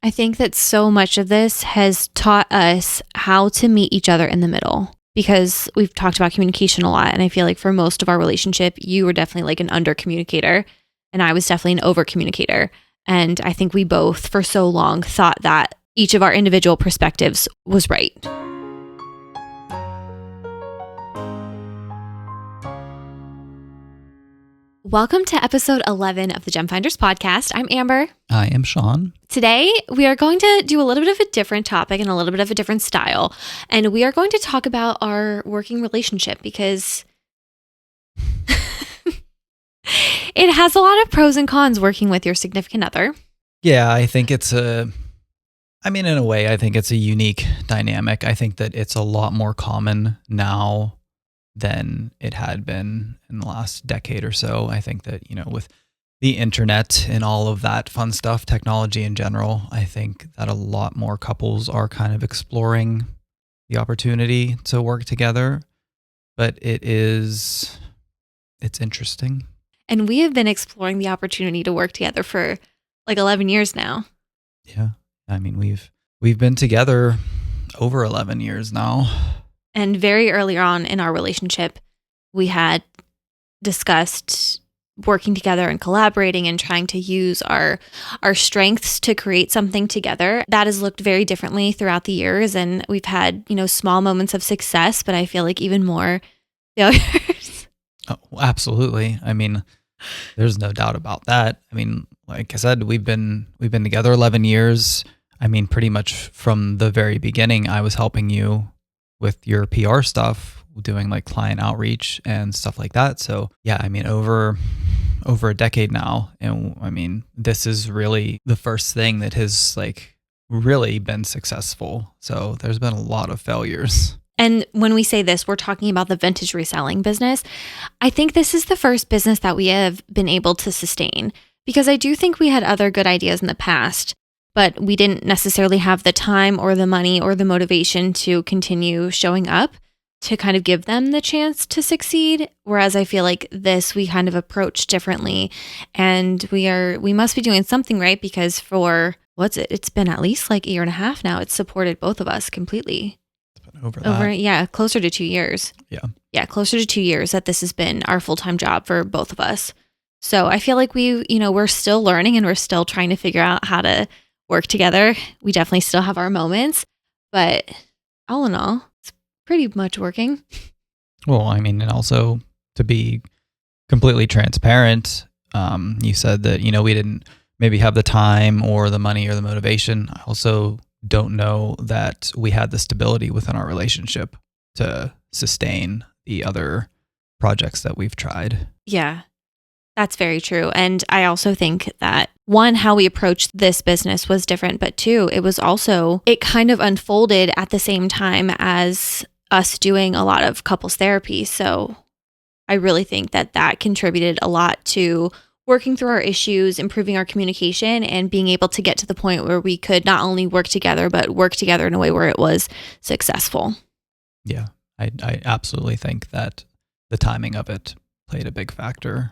I think that so much of this has taught us how to meet each other in the middle, because we've talked about communication a lot. And I feel like for most of our relationship, you were definitely like an under communicator and I was definitely an over communicator. And I think we both for so long thought that each of our individual perspectives was right. Welcome to episode 11 of the Gem Finders podcast. I'm Amber. I am Sean. Today, we are going to do a little bit of a different topic and a little bit of a different style. And we are going to talk about our working relationship because it has a lot of pros and cons working with your significant other. Yeah, I think in a way, I think it's a unique dynamic. I think that it's a lot more common now than it had been in the last decade or so. I think that, with the internet and all of that fun stuff, technology in general, I think that a lot more couples are kind of exploring the opportunity to work together. But it's interesting. And we have been exploring the opportunity to work together for like 11 years now. Yeah. I mean, we've been together over 11 years now. And very early on in our relationship, we had discussed working together and collaborating and trying to use our strengths to create something together. That has looked very differently throughout the years. And we've had, small moments of success, but I feel like even more failures. Oh, absolutely. I mean, there's no doubt about that. I mean, like I said, we've been together 11 years. I mean, pretty much from the very beginning, I was helping you with your PR stuff, doing like client outreach and stuff like that. So yeah, I mean, over a decade now. And I mean, this is really the first thing that has like really been successful. So there's been a lot of failures. And when we say this, we're talking about the vintage reselling business. I think this is the first business that we have been able to sustain, because I do think we had other good ideas in the past, but we didn't necessarily have the time or the money or the motivation to continue showing up to kind of give them the chance to succeed. Whereas I feel like this, we kind of approach differently, and we must be doing something right, because for it's been at least like a year and a half now. It's supported both of us completely. Closer to 2 years. Yeah, closer to 2 years that this has been our full-time job for both of us. So I feel like we're still learning and we're still trying to figure out how to work together. We definitely still have our moments, but all in all, it's pretty much working. Well, I mean, and also to be completely transparent, you said that, we didn't maybe have the time or the money or the motivation. I also don't know that we had the stability within our relationship to sustain the other projects that we've tried. Yeah, that's very true. And I also think that one, how we approached this business was different, but two, it kind of unfolded at the same time as us doing a lot of couples therapy. So I really think that contributed a lot to working through our issues, improving our communication, and being able to get to the point where we could not only work together, but work together in a way where it was successful. Yeah, I absolutely think that the timing of it played a big factor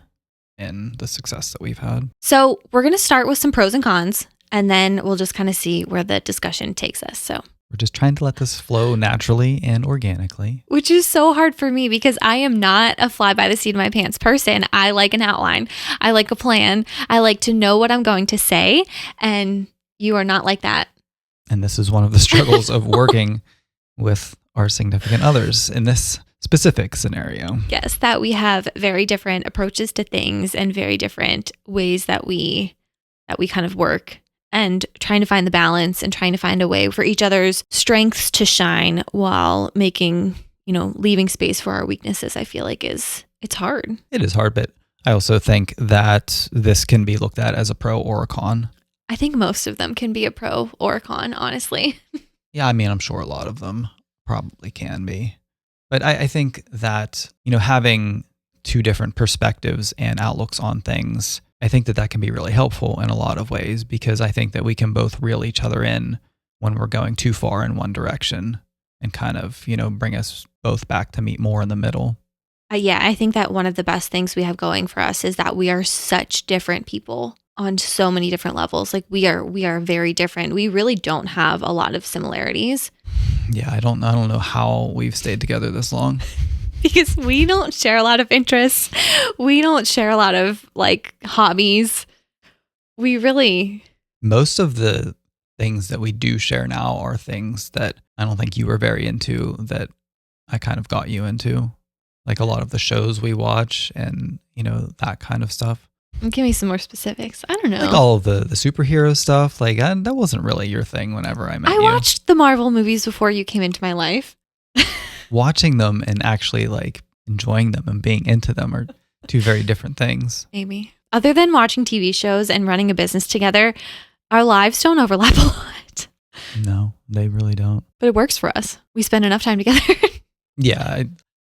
in the success that we've had. So we're going to start with some pros and cons, and then we'll just kind of see where the discussion takes us. So we're just trying to let this flow naturally and organically. Which is so hard for me because I am not a fly by the seat of my pants person. I like an outline. I like a plan. I like to know what I'm going to say. And you are not like that. And this is one of the struggles of working with our significant others in this specific scenario. Yes, that we have very different approaches to things and very different ways that we kind of work. And trying to find the balance and trying to find a way for each other's strengths to shine while making, leaving space for our weaknesses, I feel like it's hard. It is hard, but I also think that this can be looked at as a pro or a con. I think most of them can be a pro or a con, honestly. Yeah, I mean, I'm sure a lot of them probably can be. But I think that, having two different perspectives and outlooks on things, I think that can be really helpful in a lot of ways, because I think that we can both reel each other in when we're going too far in one direction and kind of, bring us both back to meet more in the middle. Yeah, I think that one of the best things we have going for us is that we are such different people. on so many different levels. Like we are very different. We really don't have a lot of similarities. Yeah, I don't know how we've stayed together this long. Because we don't share a lot of interests. We don't share a lot of like hobbies. Most of the things that we do share now are things that I don't think you were very into that I kind of got you into. Like a lot of the shows we watch and, that kind of stuff. Give me some more specifics. I don't know. Like all of the superhero stuff. Like that wasn't really your thing whenever I met you. I watched the Marvel movies before you came into my life. Watching them and actually like enjoying them and being into them are two very different things. Maybe. Other than watching TV shows and running a business together, our lives don't overlap a lot. No, they really don't. But it works for us. We spend enough time together. Yeah,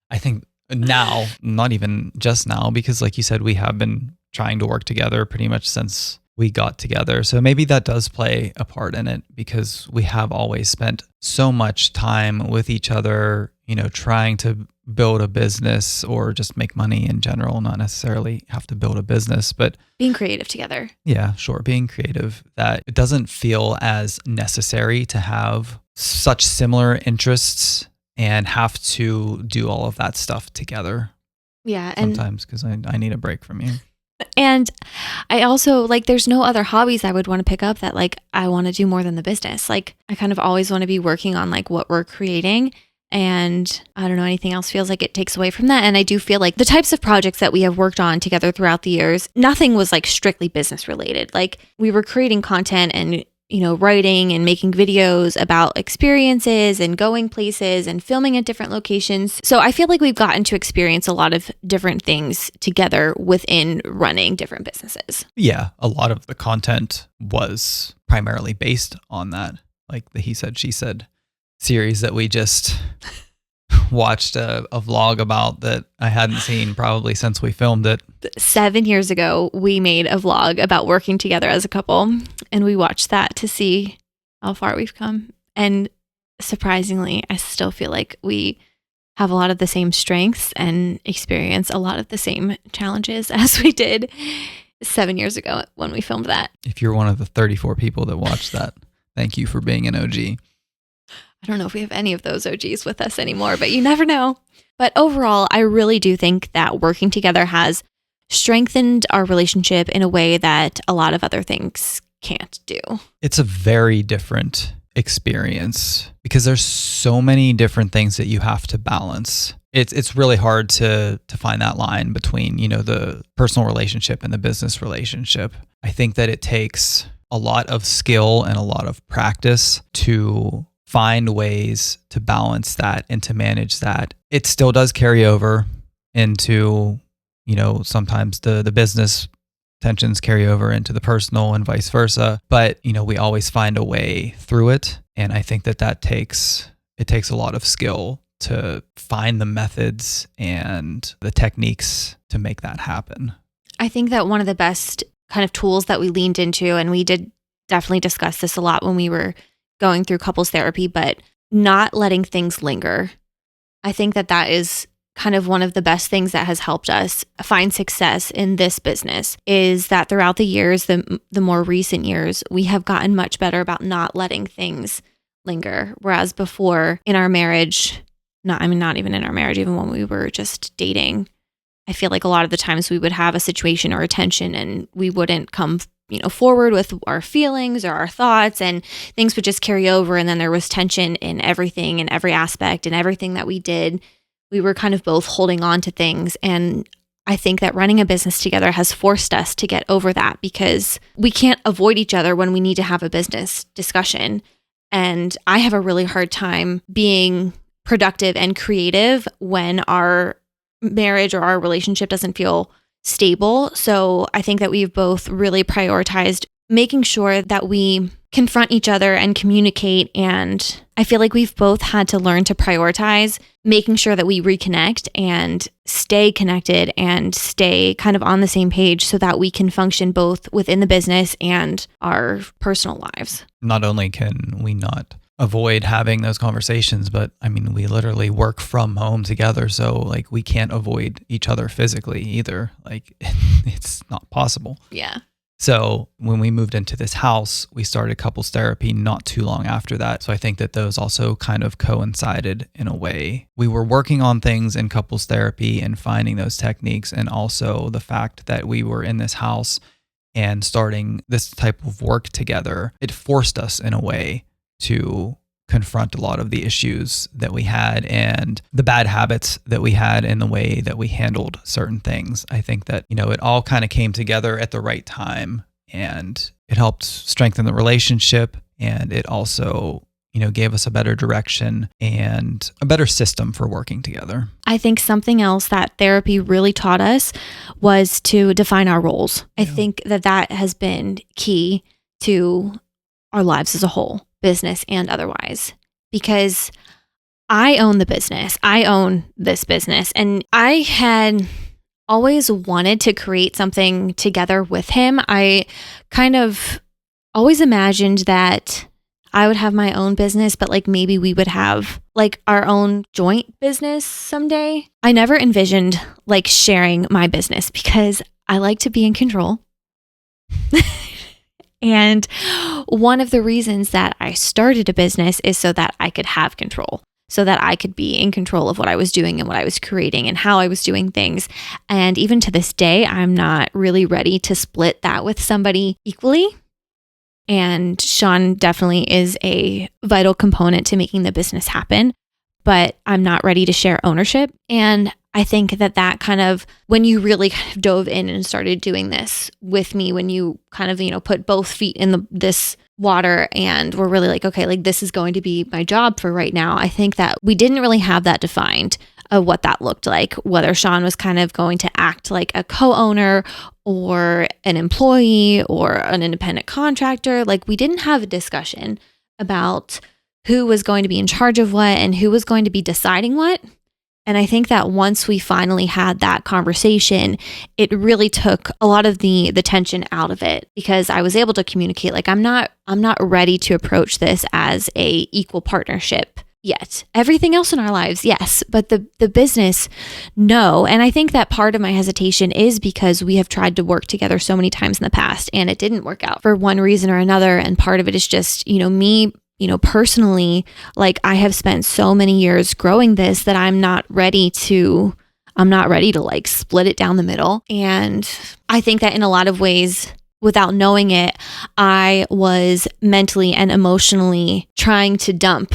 I think now, not even just now, because like you said, we have been trying to work together pretty much since we got together. So maybe that does play a part in it because we have always spent so much time with each other, trying to build a business or just make money in general, not necessarily have to build a business, but being creative together. Yeah, sure. Being creative, that it doesn't feel as necessary to have such similar interests and have to do all of that stuff together. Yeah. Sometimes because I need a break from you. And I also there's no other hobbies I would want to pick up that I want to do more than the business. Like I kind of always want to be working on what we're creating. And I don't know, anything else feels like it takes away from that. And I do feel like the types of projects that we have worked on together throughout the years, nothing was strictly business related. Like we were creating content and, writing and making videos about experiences and going places and filming at different locations. So I feel like we've gotten to experience a lot of different things together within running different businesses. Yeah, a lot of the content was primarily based on that. Like the He Said, She Said series that we just watched a vlog about that I hadn't seen probably since we filmed it. 7 years ago, we made a vlog about working together as a couple, and we watched that to see how far we've come. And surprisingly, I still feel like we have a lot of the same strengths and experience a lot of the same challenges as we did 7 years ago when we filmed that. If you're one of the 34 people that watched that, thank you for being an OG. I don't know if we have any of those OGs with us anymore, but you never know. But overall, I really do think that working together has strengthened our relationship in a way that a lot of other things can't do. It's a very different experience because there's so many different things that you have to balance. It's really hard to find that line between, the personal relationship and the business relationship. I think that it takes a lot of skill and a lot of practice to find ways to balance that and to manage that. It still does carry over into, sometimes the business tensions carry over into the personal and vice versa. But, we always find a way through it. And I think that takes a lot of skill to find the methods and the techniques to make that happen. I think that one of the best kind of tools that we leaned into, and we did definitely discuss this a lot when we were going through couples therapy, but not letting things linger. I think that is kind of one of the best things that has helped us find success in this business is that throughout the years, the more recent years, we have gotten much better about not letting things linger. Whereas before in our marriage, not even in our marriage, even when we were just dating, I feel like a lot of the times we would have a situation or a tension and we wouldn't come forward with our feelings or our thoughts, and things would just carry over. And then there was tension in everything and every aspect and everything that we did. We were kind of both holding on to things. And I think that running a business together has forced us to get over that because we can't avoid each other when we need to have a business discussion. And I have a really hard time being productive and creative when our marriage or our relationship doesn't feel stable. So I think that we've both really prioritized making sure that we confront each other and communicate. And I feel like we've both had to learn to prioritize making sure that we reconnect and stay connected and stay kind of on the same page so that we can function both within the business and our personal lives. Not only can we not avoid having those conversations, but we literally work from home together. So we can't avoid each other physically either. It's not possible. Yeah. So when we moved into this house, we started couples therapy not too long after that. So I think that those also kind of coincided in a way. We were working on things in couples therapy and finding those techniques, and also the fact that we were in this house and starting this type of work together, it forced us in a way to confront a lot of the issues that we had and the bad habits that we had in the way that we handled certain things. I think that, it all kind of came together at the right time, and it helped strengthen the relationship, and it also, gave us a better direction and a better system for working together. I think something else that therapy really taught us was to define our roles. I think that has been key to our lives as a whole, business and otherwise, because I own the business. I own this business, and I had always wanted to create something together with him. I kind of always imagined that I would have my own business, but like maybe we would have like our own joint business someday. I never envisioned like sharing my business because I like to be in control. And one of the reasons that I started a business is so that I could have control, so that I could be in control of what I was doing and what I was creating and how I was doing things. And even to this day, I'm not really ready to split that with somebody equally. And Sean definitely is a vital component to making the business happen, but I'm not ready to share ownership. And I think that kind of, when you really kind of dove in and started doing this with me, when you kind of, put both feet in this water and we're really like, okay, like this is going to be my job for right now. I think that we didn't really have that defined of what that looked like, whether Sean was kind of going to act like a co-owner or an employee or an independent contractor. Like we didn't have a discussion about who was going to be in charge of what and who was going to be deciding what. And I think that once we finally had that conversation, it really took a lot of the tension out of it, because I was able to communicate like I'm not ready to approach this as a equal partnership yet. Everything else in our lives, yes, but the business, no. And I think that part of my hesitation is because we have tried to work together so many times in the past and it didn't work out for one reason or another. And part of it is just, me personally, like I have spent so many years growing this that I'm not ready to like split it down the middle. And I think that in a lot of ways, without knowing it, I was mentally and emotionally trying to dump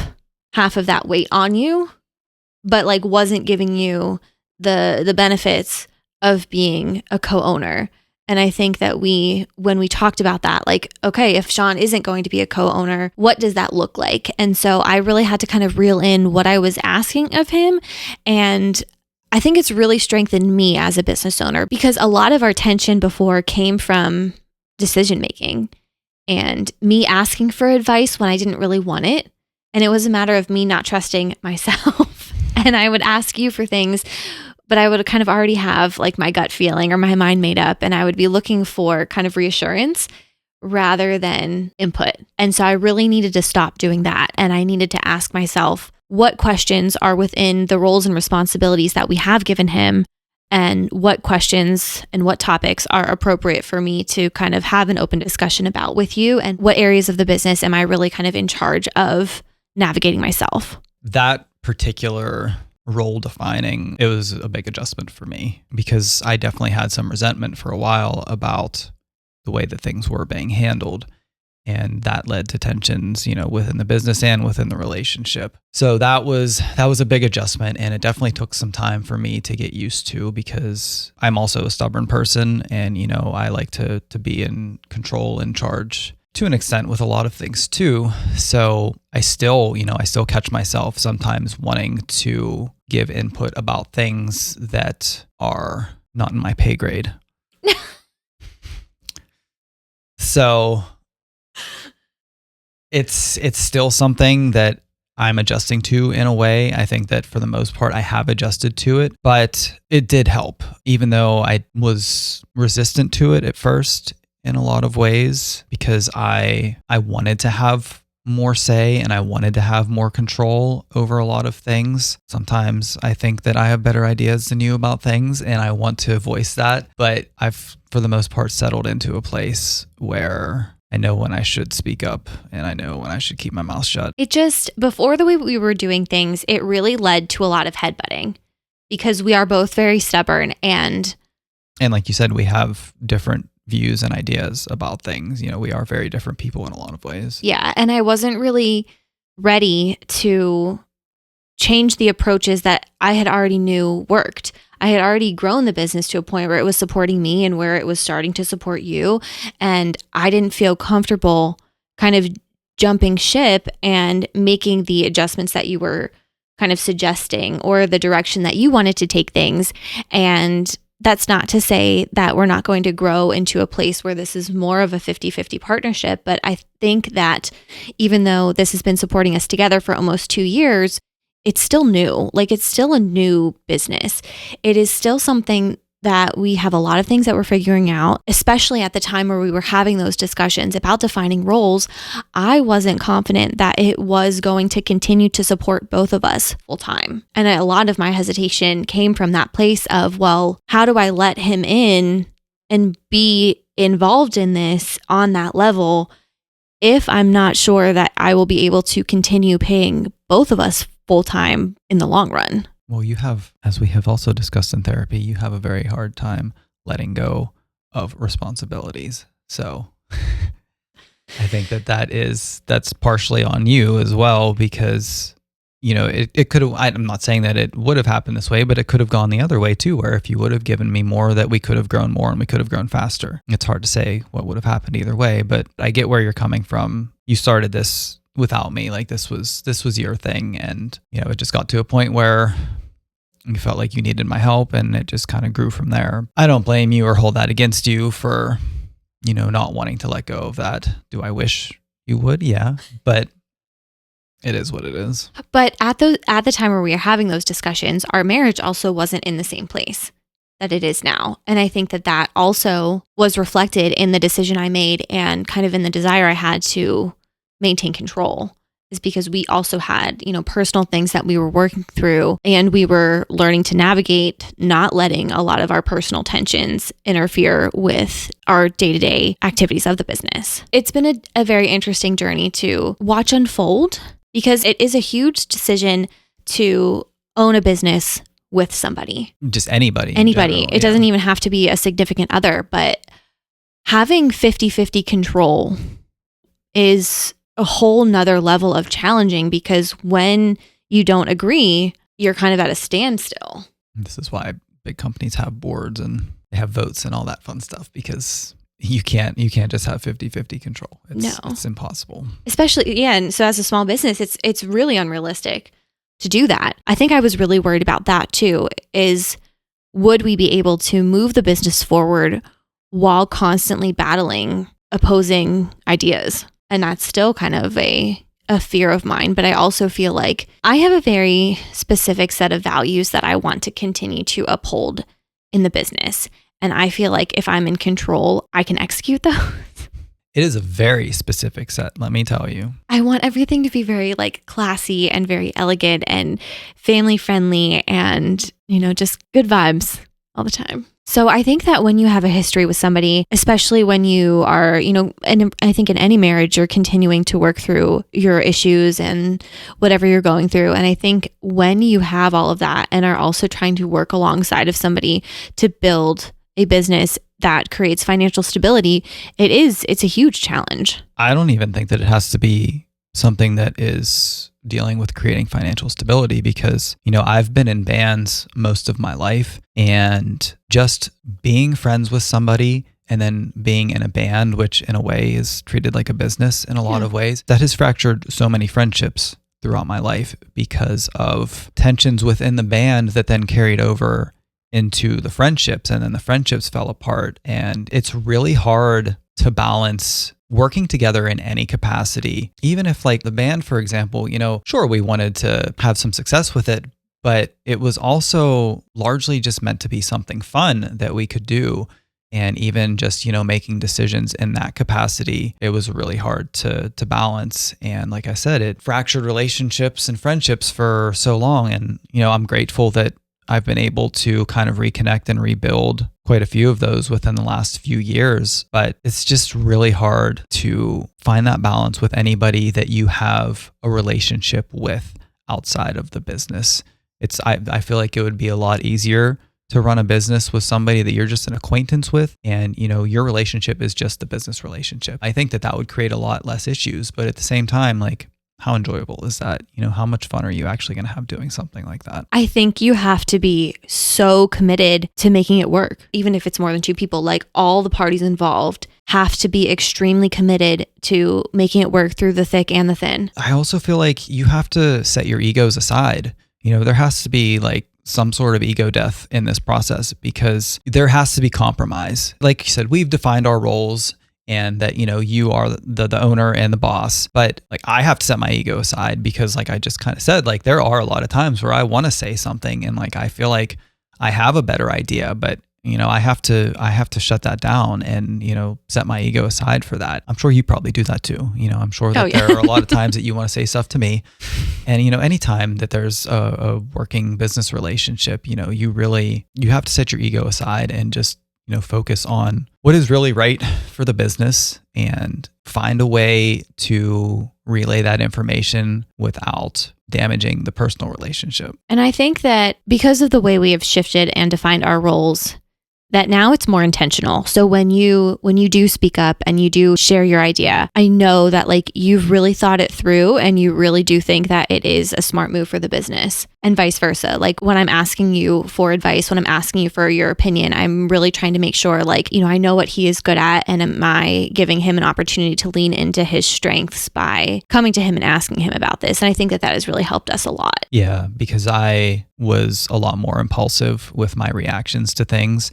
half of that weight on you, but like wasn't giving you the benefits of being a co-owner. And I think that when we talked about that, like, okay, if Sean isn't going to be a co-owner, what does that look like? And so I really had to kind of reel in what I was asking of him. And I think it's really strengthened me as a business owner, because a lot of our tension before came from decision making and me asking for advice when I didn't really want it. And it was a matter of me not trusting myself. And I would ask you for things, but I would kind of already have like my gut feeling or my mind made up, and I would be looking for kind of reassurance rather than input. And so I really needed to stop doing that. And I needed to ask myself, what questions are within the roles and responsibilities that we have given him, and what questions and what topics are appropriate for me to kind of have an open discussion about with you, and what areas of the business am I really kind of in charge of navigating myself. That particular role defining, it was a big adjustment for me, because I definitely had some resentment for a while about the way that things were being handled. And that led to tensions, within the business and within the relationship. So that was a big adjustment, and it definitely took some time for me to get used to, because I'm also a stubborn person, and I like to be in control, in charge to an extent with a lot of things too. So I still catch myself sometimes wanting to give input about things that are not in my pay grade. So it's still something that I'm adjusting to in a way. I think that for the most part, I have adjusted to it, but it did help, even though I was resistant to it at first in a lot of ways, because I wanted to have more say and I wanted to have more control over a lot of things. Sometimes I think that I have better ideas than you about things and I want to voice that. But I've, for the most part, settled into a place where I know when I should speak up and I know when I should keep my mouth shut. It just, before the way we were doing things, it really led to a lot of headbutting because we are both very stubborn and like you said, we have different views and ideas about things. We are very different people in a lot of ways. Yeah. And I wasn't really ready to change the approaches that I had already knew worked. I had already grown the business to a point where it was supporting me and where it was starting to support you. And I didn't feel comfortable kind of jumping ship and making the adjustments that you were kind of suggesting or the direction that you wanted to take things. And that's not to say that we're not going to grow into a place where this is more of a 50-50 partnership. But I think that even though this has been supporting us together for almost 2 years, it's still new. Like it's still a new business. It is still something that we have a lot of things that we're figuring out, especially at the time where we were having those discussions about defining roles. I wasn't confident that it was going to continue to support both of us full time. And a lot of my hesitation came from that place of, well, how do I let him in and be involved in this on that level if I'm not sure that I will be able to continue paying both of us full time in the long run? Well, you have, as we have also discussed in therapy, you have a very hard time letting go of responsibilities. So I think that's partially on you as well, because, it could have, I'm not saying that it would have happened this way, but it could have gone the other way too, where if you would have given me more, that we could have grown more and we could have grown faster. It's hard to say what would have happened either way, but I get where you're coming from. You started this without me. Like this was your thing. And, it just got to a point where you felt like you needed my help and it just kind of grew from there. I don't blame you or hold that against you for, not wanting to let go of that. Do I wish you would? Yeah. But it is what it is. But at the time where we were having those discussions, our marriage also wasn't in the same place that it is now. And I think that also was reflected in the decision I made and kind of in the desire I had to maintain control, is because we also had, personal things that we were working through and we were learning to navigate, not letting a lot of our personal tensions interfere with our day-to-day activities of the business. It's been a very interesting journey to watch unfold because it is a huge decision to own a business with somebody. Just anybody. Anybody. It doesn't even have to be a significant other, but having 50-50 control is a whole nother level of challenging, because when you don't agree, you're kind of at a standstill. This is why big companies have boards and they have votes and all that fun stuff, because you can't just have 50-50 control. It's impossible. Especially, yeah. And so as a small business, it's really unrealistic to do that. I think I was really worried about that too, is would we be able to move the business forward while constantly battling opposing ideas? And that's still kind of a fear of mine. But I also feel like I have a very specific set of values that I want to continue to uphold in the business. And I feel like if I'm in control, I can execute those. It is a very specific set, let me tell you. I want everything to be very classy and very elegant and family friendly and, just good vibes all the time. So I think that when you have a history with somebody, especially when you are, and I think in any marriage, you're continuing to work through your issues and whatever you're going through. And I think when you have all of that and are also trying to work alongside of somebody to build a business that creates financial stability, it's a huge challenge. I don't even think that it has to be something that is dealing with creating financial stability, because, I've been in bands most of my life, and just being friends with somebody and then being in a band, which in a way is treated like a business in a lot of ways, that has fractured so many friendships throughout my life because of tensions within the band that then carried over into the friendships, and then the friendships fell apart. And it's really hard to balance working together in any capacity. Even if the band, for example, sure, we wanted to have some success with it, but it was also largely just meant to be something fun that we could do. And even just, making decisions in that capacity, it was really hard to balance. And like I said, it fractured relationships and friendships for so long. And, I'm grateful that I've been able to kind of reconnect and rebuild quite a few of those within the last few years. But it's just really hard to find that balance with anybody that you have a relationship with outside of the business. I feel like it would be a lot easier to run a business with somebody that you're just an acquaintance with, and your relationship is just the business relationship. I think that would create a lot less issues, but at the same time, like, how enjoyable is that? How much fun are you actually going to have doing something like that? I think you have to be so committed to making it work, even if it's more than two people. Like, all the parties involved have to be extremely committed to making it work through the thick and the thin. I also feel like you have to set your egos aside. There has to be like some sort of ego death in this process, because there has to be compromise. Like you said, we've defined our roles, and that, you are the owner and the boss, but like, I have to set my ego aside, because like I just kind of said, like, there are a lot of times where I want to say something and like I feel like I have a better idea, but I have to shut that down and, set my ego aside for that. I'm sure you probably do that too. I'm sure that there are a lot of times that you want to say stuff to me. And, anytime that there's a working business relationship, you have to set your ego aside and just, focus on what is really right for the business and find a way to relay that information without damaging the personal relationship. And I think that because of the way we have shifted and defined our roles, that now it's more intentional. So when you do speak up and you do share your idea, I know that like you've really thought it through and you really do think that it is a smart move for the business, and vice versa. Like, when I'm asking you for advice, when I'm asking you for your opinion, I'm really trying to make sure like, I know what he is good at, and am I giving him an opportunity to lean into his strengths by coming to him and asking him about this. And I think that has really helped us a lot. Yeah, because I was a lot more impulsive with my reactions to things.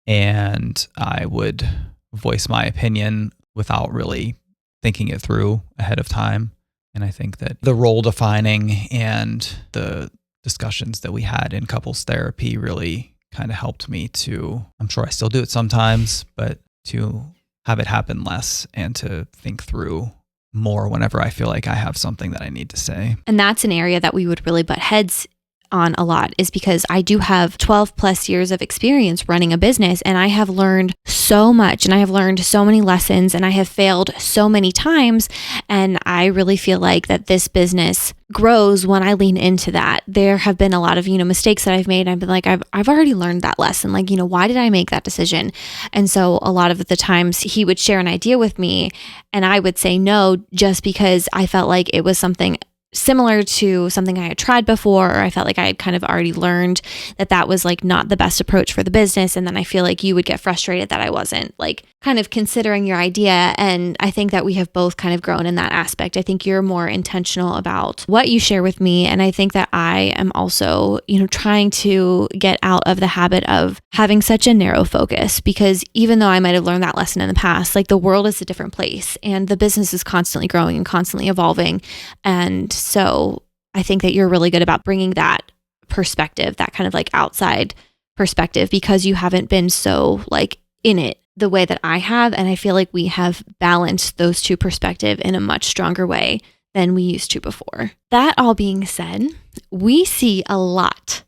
And I would voice my opinion without really thinking it through ahead of time. And I think that the role defining and the discussions that we had in couples therapy really kind of helped me to, I'm sure I still do it sometimes, but to have it happen less and to think through more whenever I feel like I have something that I need to say. And that's an area that we would really butt heads on a lot, is because I do have 12 plus years of experience running a business, and I have learned so much, and I have learned so many lessons, and I have failed so many times. And I really feel like that this business grows when I lean into that. There have been a lot of, mistakes that I've made. I've been like, I've already learned that lesson. Like, why did I make that decision? And so a lot of the times he would share an idea with me and I would say no, just because I felt like it was something similar to something I had tried before, or I felt like I had kind of already learned that was like not the best approach for the business. And then I feel like you would get frustrated that I wasn't like kind of considering your idea. And I think that we have both kind of grown in that aspect. I think you're more intentional about what you share with me. And I think that I am also, trying to get out of the habit of having such a narrow focus, because even though I might have learned that lesson in the past, like, the world is a different place and the business is constantly growing and constantly evolving. And so I think that you're really good about bringing that perspective, that kind of like outside perspective, because you haven't been so like in it the way that I have. And I feel like we have balanced those two perspectives in a much stronger way than we used to before. That all being said, we see a lot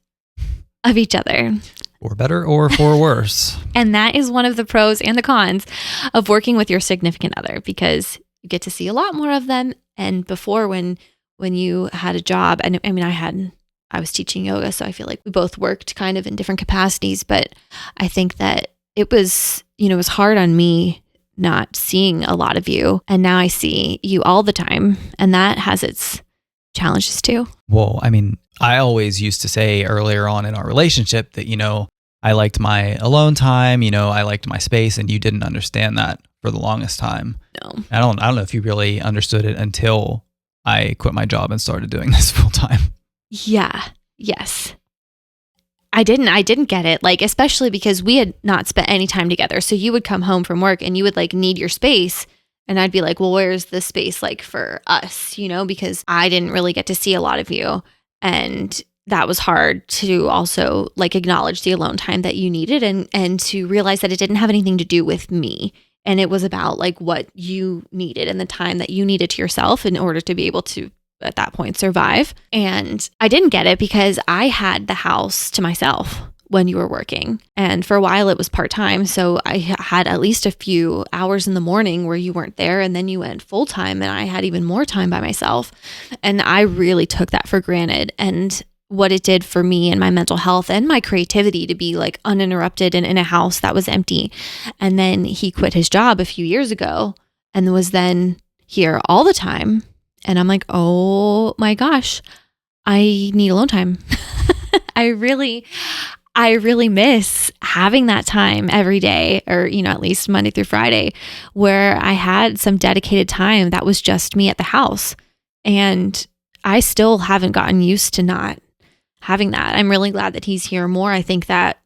of each other. For better or for worse. And that is one of the pros and the cons of working with your significant other, because you get to see a lot more of them. And before, when you had a job, and I mean, I was teaching yoga, so I feel like we both worked kind of in different capacities, but I think that it was, it was hard on me not seeing a lot of you. And now I see you all the time, and that has its challenges too. Well, I mean, I always used to say earlier on in our relationship that, I liked my alone time, I liked my space, and you didn't understand that for the longest time. No. I don't know if you really understood it until I quit my job and started doing this full time. Yeah. Yes. I didn't get it. Like, especially because we had not spent any time together. So you would come home from work and you would like need your space. And I'd be like, well, where's the space like for us? Because I didn't really get to see a lot of you. And that was hard to also like acknowledge the alone time that you needed, and to realize that it didn't have anything to do with me. And it was about like what you needed and the time that you needed to yourself in order to be able to, at that point, survive. And I didn't get it because I had the house to myself when you were working. And for a while it was part-time. So I had at least a few hours in the morning where you weren't there, and then you went full-time and I had even more time by myself. And I really took that for granted. And what it did for me and my mental health and my creativity to be like uninterrupted and in a house that was empty. And then he quit his job a few years ago and was then here all the time. And I'm like, oh my gosh, I need alone time. I really miss having that time every day, or, at least Monday through Friday, where I had some dedicated time that was just me at the house. And I still haven't gotten used to not having that. I'm really glad that he's here more. I think that,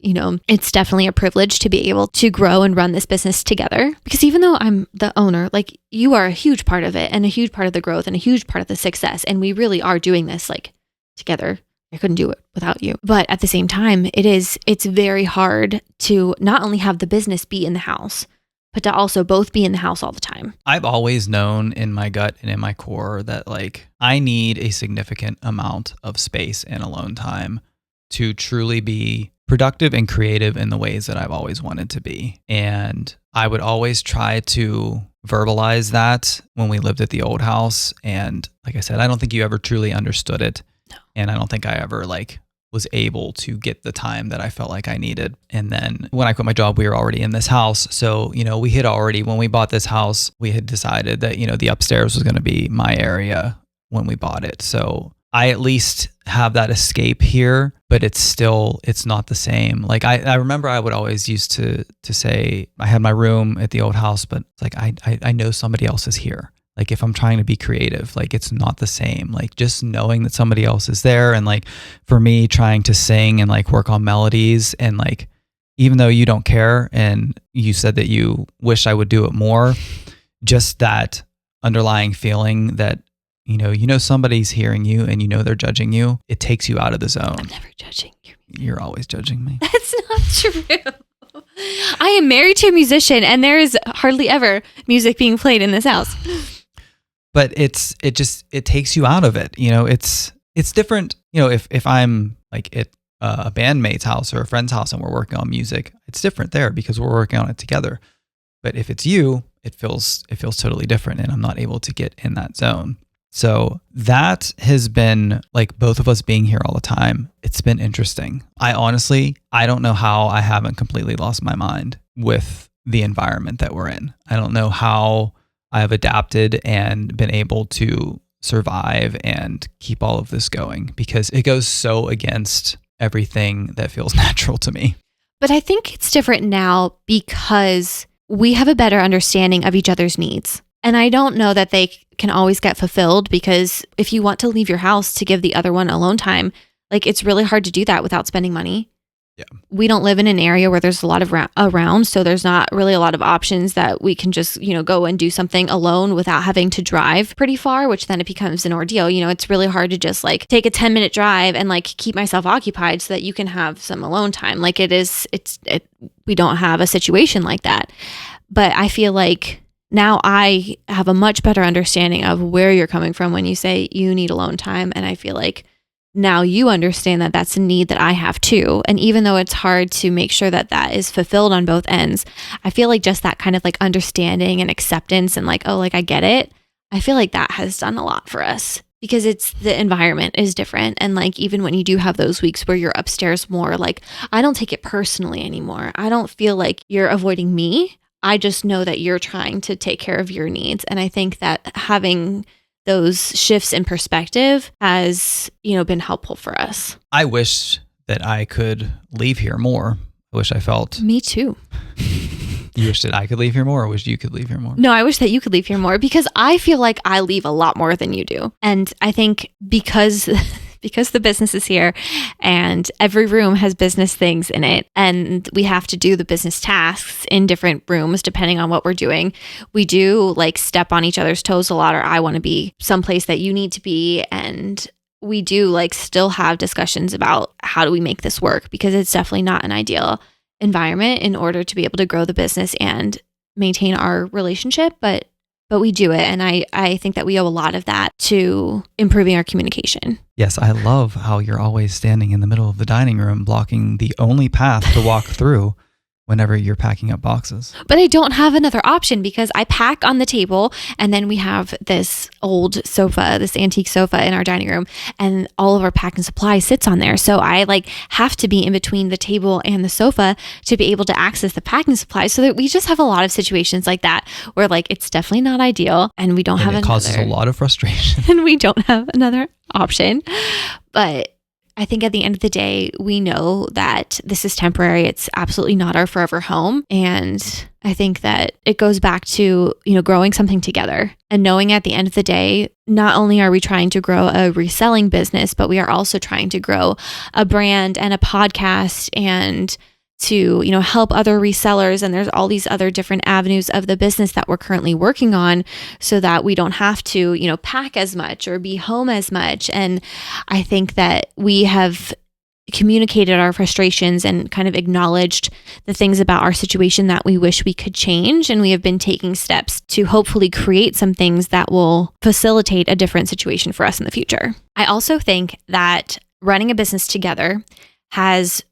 it's definitely a privilege to be able to grow and run this business together, because even though I'm the owner, like, you are a huge part of it and a huge part of the growth and a huge part of the success. And we really are doing this like together. I couldn't do it without you. But at the same time, it's very hard to not only have the business be in the house, but to also both be in the house all the time. I've always known in my gut and in my core that like I need a significant amount of space and alone time to truly be productive and creative in the ways that I've always wanted to be. And I would always try to verbalize that when we lived at the old house. And like I said, I don't think you ever truly understood it. No. And I don't think I ever like was able to get the time that I felt like I needed. And then when I quit my job, we were already in this house. So, we had already, when we bought this house, we had decided that, the upstairs was going to be my area when we bought it. So I at least have that escape here, but it's not the same. Like I remember I would always used to say I had my room at the old house, but it's like, I know somebody else is here. Like if I'm trying to be creative, like it's not the same. Like just knowing that somebody else is there, and like for me trying to sing and like work on melodies, and like even though you don't care and you said that you wish I would do it more, just that underlying feeling that somebody's hearing you and they're judging you, it takes you out of the zone. I'm never judging you. You're always judging me. That's not true. I am married to a musician and there is hardly ever music being played in this house. But it takes you out of it. It's different. If I'm like at a bandmate's house or a friend's house and we're working on music, it's different there because we're working on it together. But if it's you, it feels totally different, and I'm not able to get in that zone. So that has been like both of us being here all the time. It's been interesting. I don't know how I haven't completely lost my mind with the environment that we're in. I don't know how I've adapted and been able to survive and keep all of this going, because it goes so against everything that feels natural to me. But I think it's different now because we have a better understanding of each other's needs. And I don't know that they can always get fulfilled, because if you want to leave your house to give the other one alone time, like it's really hard to do that without spending money. Yeah. We don't live in an area where there's a lot of around, so there's not really a lot of options that we can just, go and do something alone without having to drive pretty far, which then it becomes an ordeal. It's really hard to just like take a 10-minute drive and like keep myself occupied so that you can have some alone time. Like we don't have a situation like that. But I feel like now I have a much better understanding of where you're coming from when you say you need alone time. And I feel like now you understand that that's a need that I have too. And even though it's hard to make sure that that is fulfilled on both ends, I feel like just that kind of like understanding and acceptance and like, oh, like I get it. I feel like that has done a lot for us, because the environment is different. And like, even when you do have those weeks where you're upstairs more, like I don't take it personally anymore. I don't feel like you're avoiding me. I just know that you're trying to take care of your needs. And I think that having those shifts in perspective has, been helpful for us. I wish that I could leave here more. I wish I felt. Me too. You wish that I could leave here more, or wish you could leave here more? No, I wish that you could leave here more, because I feel like I leave a lot more than you do. And I think because the business is here and every room has business things in it, and we have to do the business tasks in different rooms depending on what we're doing. We do like step on each other's toes a lot, or I want to be someplace that you need to be. And we do like still have discussions about how do we make this work, because it's definitely not an ideal environment in order to be able to grow the business and maintain our relationship, but we do it. And I think that we owe a lot of that to improving our communication. Yes, I love how you're always standing in the middle of the dining room, blocking the only path to walk through whenever you're packing up boxes. But I don't have another option because I pack on the table, and then we have this old sofa, this antique sofa in our dining room, and all of our packing supply sits on there. So I like have to be in between the table and the sofa to be able to access the packing supplies. So that we just have a lot of situations like that where like it's definitely not ideal, and we don't have it another. Causes a lot of frustration. And we don't have another option. But I think at the end of the day, we know that this is temporary. It's absolutely not our forever home. And I think that it goes back to, growing something together and knowing at the end of the day, not only are we trying to grow a reselling business, but we are also trying to grow a brand and a podcast and to, help other resellers. And there's all these other different avenues of the business that we're currently working on so that we don't have to, pack as much or be home as much. And I think that we have communicated our frustrations and kind of acknowledged the things about our situation that we wish we could change. And we have been taking steps to hopefully create some things that will facilitate a different situation for us in the future. I also think that running a business together has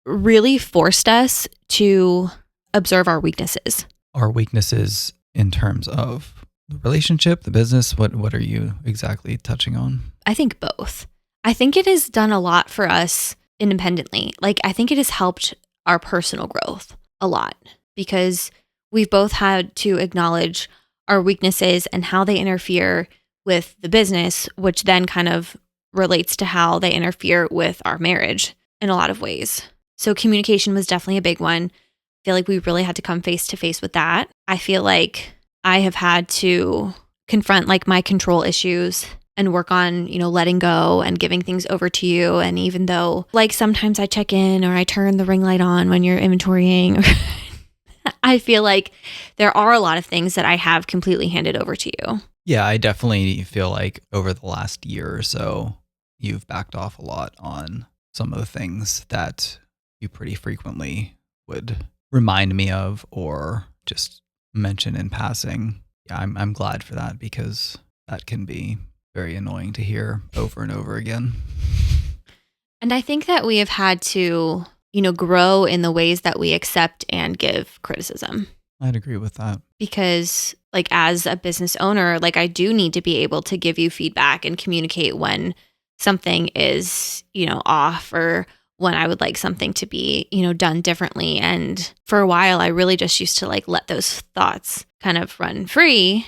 really forced us to observe our weaknesses. Our weaknesses in terms of the relationship, the business, what are you exactly touching on? I think both. I think it has done a lot for us independently. Like, I think it has helped our personal growth a lot because we've both had to acknowledge our weaknesses and how they interfere with the business, which then kind of relates to how they interfere with our marriage in a lot of ways. So communication was definitely a big one. I feel like we really had to come face to face with that. I feel like I have had to confront like my control issues and work on, letting go and giving things over to you. And even though like sometimes I check in or I turn the ring light on when you're inventorying, I feel like there are a lot of things that I have completely handed over to you. Yeah, I definitely feel like over the last year or so, you've backed off a lot on some of the things that you pretty frequently would remind me of or just mention in passing. Yeah, I'm glad for that because that can be very annoying to hear over and over again. And I think that we have had to, grow in the ways that we accept and give criticism. I'd agree with that. Because like as a business owner, like I do need to be able to give you feedback and communicate when something is, off or when I would like something to be, done differently. And for a while, I really just used to like let those thoughts kind of run free.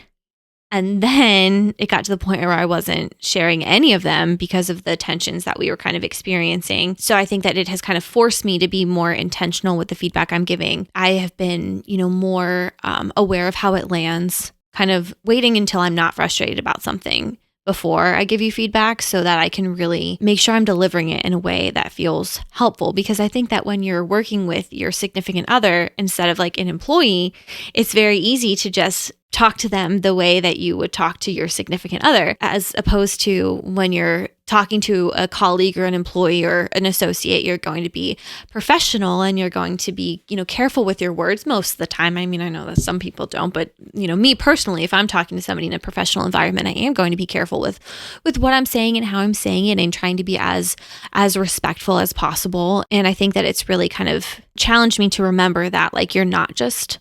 And then it got to the point where I wasn't sharing any of them because of the tensions that we were kind of experiencing. So I think that it has kind of forced me to be more intentional with the feedback I'm giving. I have been, more aware of how it lands, kind of waiting until I'm not frustrated about something before I give you feedback so that I can really make sure I'm delivering it in a way that feels helpful. Because I think that when you're working with your significant other instead of like an employee, it's very easy to just talk to them the way that you would talk to your significant other, as opposed to when you're talking to a colleague or an employee or an associate, you're going to be professional and you're going to be, careful with your words most of the time. I mean, I know that some people don't, but me personally, if I'm talking to somebody in a professional environment, I am going to be careful with what I'm saying and how I'm saying it and trying to be as respectful as possible. And I think that it's really kind of challenged me to remember that like you're not just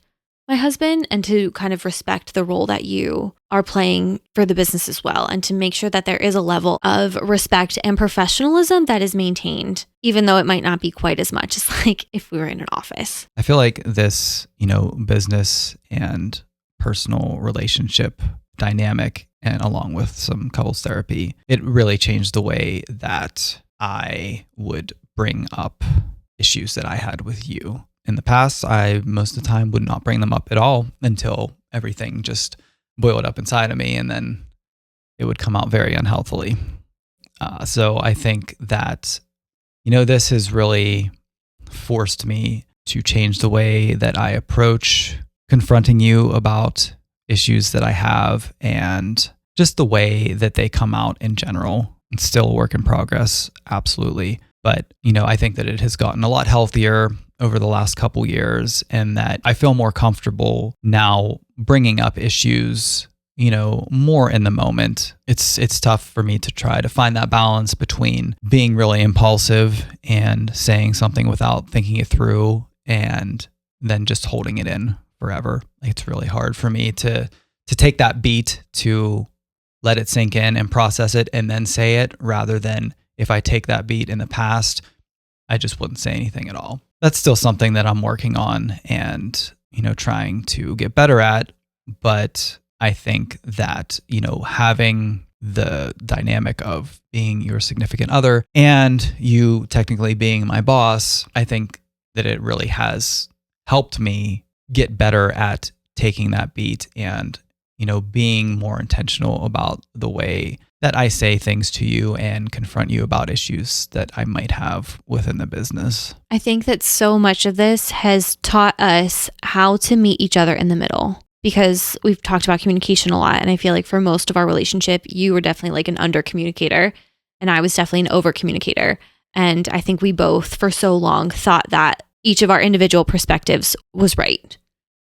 my husband and to kind of respect the role that you are playing for the business as well. And to make sure that there is a level of respect and professionalism that is maintained, even though it might not be quite as much as like if we were in an office. I feel like this, business and personal relationship dynamic and along with some couples therapy, it really changed the way that I would bring up issues that I had with you. In the past, I most of the time would not bring them up at all until everything just boiled up inside of me and then it would come out very unhealthily. So I think that, this has really forced me to change the way that I approach confronting you about issues that I have and just the way that they come out in general. It's still a work in progress, absolutely. But, I think that it has gotten a lot healthier over the last couple years, and that I feel more comfortable now bringing up issues, more in the moment. It's tough for me to try to find that balance between being really impulsive and saying something without thinking it through and then just holding it in forever. It's really hard for me to take that beat, to let it sink in and process it and then say it, rather than if I take that beat in the past, I just wouldn't say anything at all. That's still something that I'm working on and, trying to get better at. But I think that, having the dynamic of being your significant other and you technically being my boss, I think that it really has helped me get better at taking that beat and, being more intentional about the way that I say things to you and confront you about issues that I might have within the business. I think that so much of this has taught us how to meet each other in the middle, because we've talked about communication a lot. And I feel like for most of our relationship, you were definitely like an under communicator and I was definitely an over communicator. And I think we both for so long thought that each of our individual perspectives was right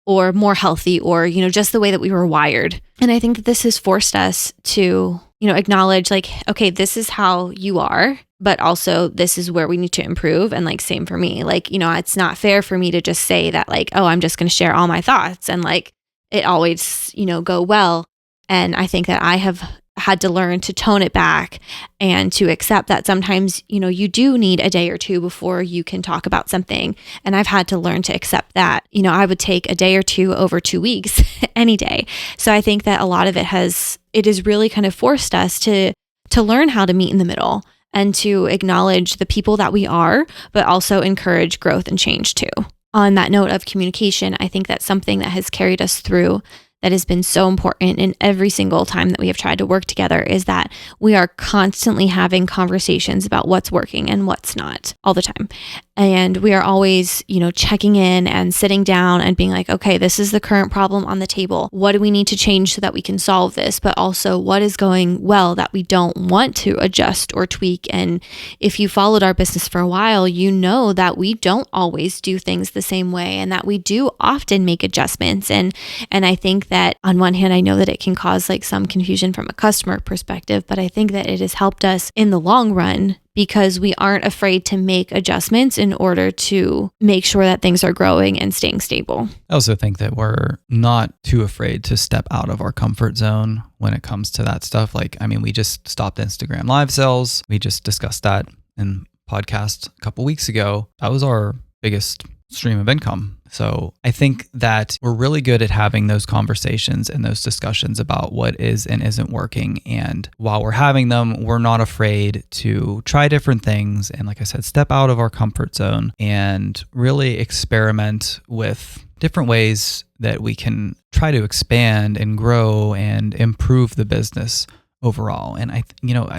or more healthy or, just the way that we were wired. And I think that this has forced us to, acknowledge like, okay, this is how you are, but also this is where we need to improve. And like, same for me, like, it's not fair for me to just say that like, oh, I'm just going to share all my thoughts and like it always, go well. And I think that I have had to learn to tone it back and to accept that sometimes, you do need a day or two before you can talk about something. And I've had to learn to accept that. I would take a day or two over 2 weeks any day. So I think that a lot of it has really kind of forced us to learn how to meet in the middle and to acknowledge the people that we are, but also encourage growth and change too. On that note of communication, I think that's something that has carried us through, that has been so important in every single time that we have tried to work together, is that we are constantly having conversations about what's working and what's not all the time. And we are always, checking in and sitting down and being like, okay, this is the current problem on the table. What do we need to change so that we can solve this? But also what is going well that we don't want to adjust or tweak? And if you followed our business for a while, you know that we don't always do things the same way and that we do often make adjustments. And I think that on one hand, I know that it can cause like some confusion from a customer perspective, but I think that it has helped us in the long run because we aren't afraid to make adjustments in order to make sure that things are growing and staying stable. I also think that we're not too afraid to step out of our comfort zone when it comes to that stuff. We just stopped Instagram live sales. We just discussed that in podcast a couple weeks ago. That was our biggest stream of income. So I think that we're really good at having those conversations and those discussions about what is and isn't working. And while we're having them, we're not afraid to try different things. And like I said, step out of our comfort zone and really experiment with different ways that we can try to expand and grow and improve the business overall. And I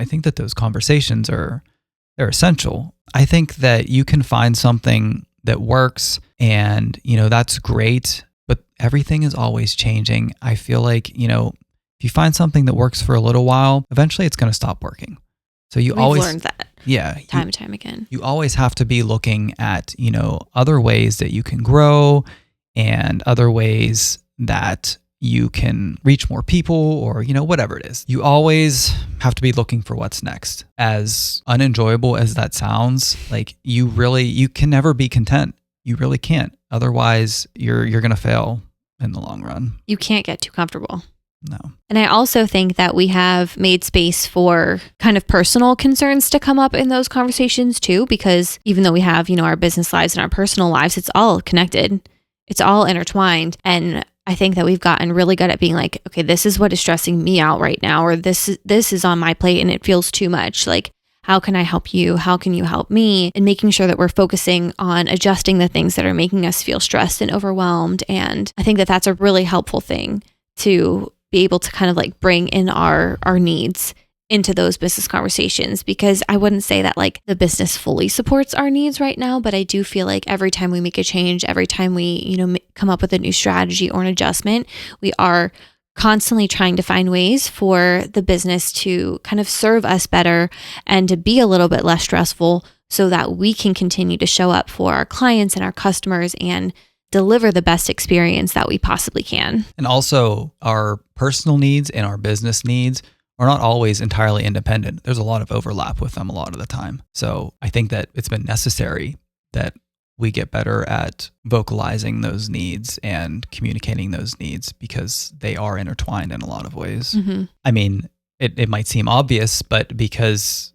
think that those conversations they're essential. I think that you can find something that works and, that's great, but everything is always changing. I feel like, if you find something that works for a little while, eventually it's going to stop working. So we've learned that. Yeah. Time and time again. You always have to be looking at, other ways that you can grow and other ways that you can reach more people or, whatever it is. You always have to be looking for what's next. As unenjoyable as that sounds, you can never be content. You really can't. Otherwise, you're going to fail in the long run. You can't get too comfortable. No. And I also think that we have made space for kind of personal concerns to come up in those conversations too, because even though we have, our business lives and our personal lives, it's all connected. It's all intertwined. And I think that we've gotten really good at being like, okay, this is what is stressing me out right now, or this is on my plate and it feels too much. Like, how can I help you? How can you help me? And making sure that we're focusing on adjusting the things that are making us feel stressed and overwhelmed. And I think that that's a really helpful thing to be able to kind of like bring in our needs into those business conversations, because I wouldn't say that like the business fully supports our needs right now, but I do feel like every time we make a change, every time we, come up with a new strategy or an adjustment, we are constantly trying to find ways for the business to kind of serve us better and to be a little bit less stressful so that we can continue to show up for our clients and our customers and deliver the best experience that we possibly can. And also, our personal needs and our business needs are not always entirely independent. There's a lot of overlap with them a lot of the time. So I think that it's been necessary that we get better at vocalizing those needs and communicating those needs because they are intertwined in a lot of ways. Mm-hmm. I mean, it might seem obvious, but because,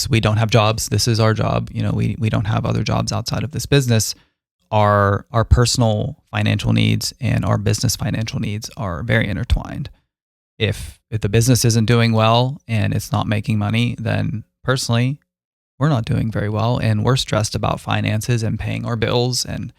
we don't have jobs, this is our job, we don't have other jobs outside of this business, our personal financial needs and our business financial needs are very intertwined. If the business isn't doing well and it's not making money, then personally, we're not doing very well and we're stressed about finances and paying our bills and